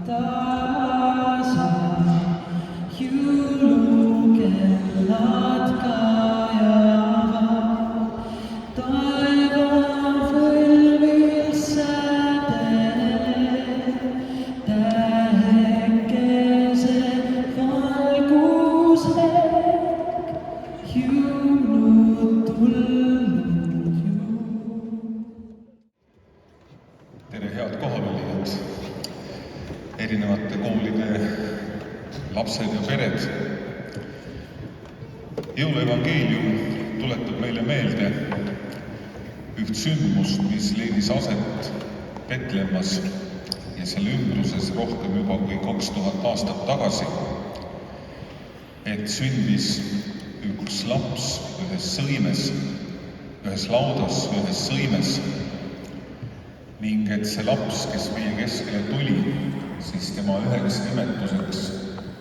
taasa, jõulukellad kajavad, taeva võlvil sädeles, tähekese valgushetk, jõulud tulnud ju. Tere, head kohalolijad, erinevate koolide lapsed ja pered. Jõuluevangeelium tuletab meile meelde üht sündmust, mis leidis aset Petlemmas ja selle ümbruses rohkem juba kui 2000 aastat tagasi. Et sündis üks laps ühes sõimes, ühes laudas, ühes sõimes. Ning et see laps, kes meie keskele tuli, siis tema üheks nimetuseks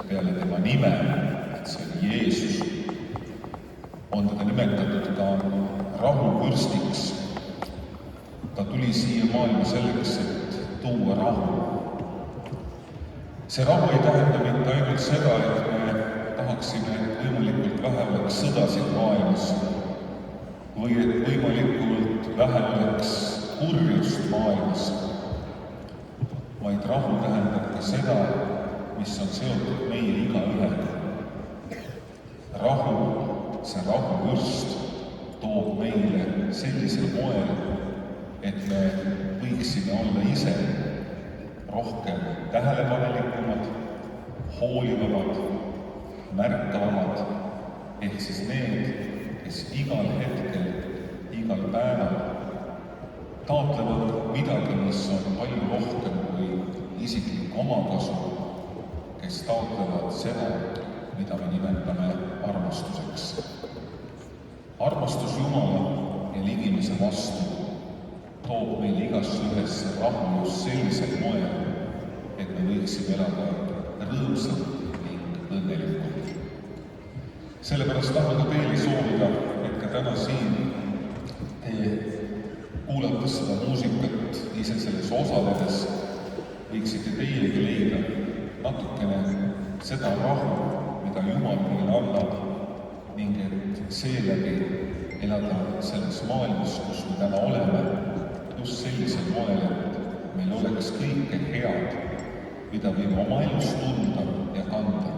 peale tema nime, et see oli Jeesus, on teda nimetatud ka rahuvürstiks. Ta tuli siia maailma selleks, et tuua rahu. See rahu ei tähenda mitte ainult seda, et me tahaksime, et võimalikult vähe oleks sõdasid maailmas või et võimalikult vähe oleks kurjust maailmas, vaid rahu tähendab ka seda, mis on seotud meie igaühega. Rahu, see rahuvürst toob meile sellisel moel, et me võiksime olla ise rohkem tähelepanelikumad, hoolivamad, märkavamad, ehk siis need, kes igal hetkel, igal päeval taotlevad midagi, mis on palju rohkem kui isiklik omakasu, kes taotlevad seda, mida me nimetame armastuseks. Armastus Jumala ja ligimese vastu toob meile igasse ühesse rahu just sellisel moel, et me võiksime elada rõõmsalt ning õnnelikult. Sellepärast tahan ka teile soovida, et ka täna siin kuulates seda muusikat, ise selles osaledes, võiksite teiegi leida natukene seda rahu, mida Jumal meile annab, ning et seeläbi elada selles maailmas, kus me täna oleme, just sellisel moel, et meil oleks kõike head, mida võime oma elus tunda ja kanda,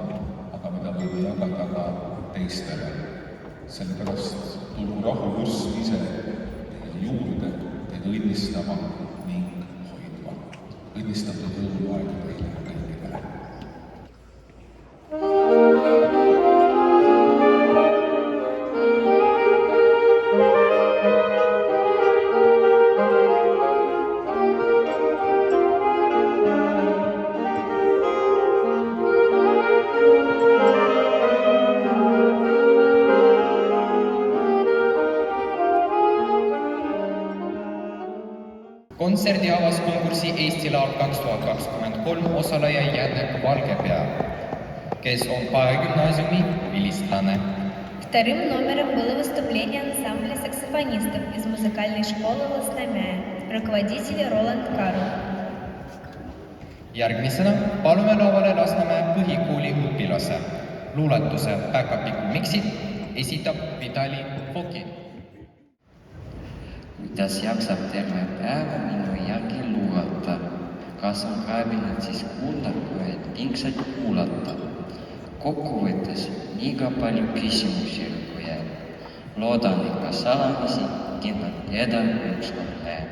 aga mida võime jagada ka teistele. Sellepärast tulgu rahuvürst ise juurde teid õnnistama ning hoidma. Õnnistatud jõuluaega teile kõikidele. Kontserdi avas konkursi Eesti Laul 2023 osaleja Jannek Valgepea, kes on Gümnaasiumi vilistlane. Вторым номером было выступление ансамбля саксофонистов из музыкальной школы Lasnamäe, руководитель Roland Karl. Järgmisena palume lavale Lasnamäe põhikooli õpilase. Luuletuse päkapiku miksid esitab Vitali Fokin. Kuidas jaksab terve päeva minu järgi luulata? Kas on kabinet siis kuulda, kui pingsalt kuulata? Kokkuvõttes liiga palju küsimusi kui jääb. Loodan ikka salamisi, kindlalt eda ükskord läheb.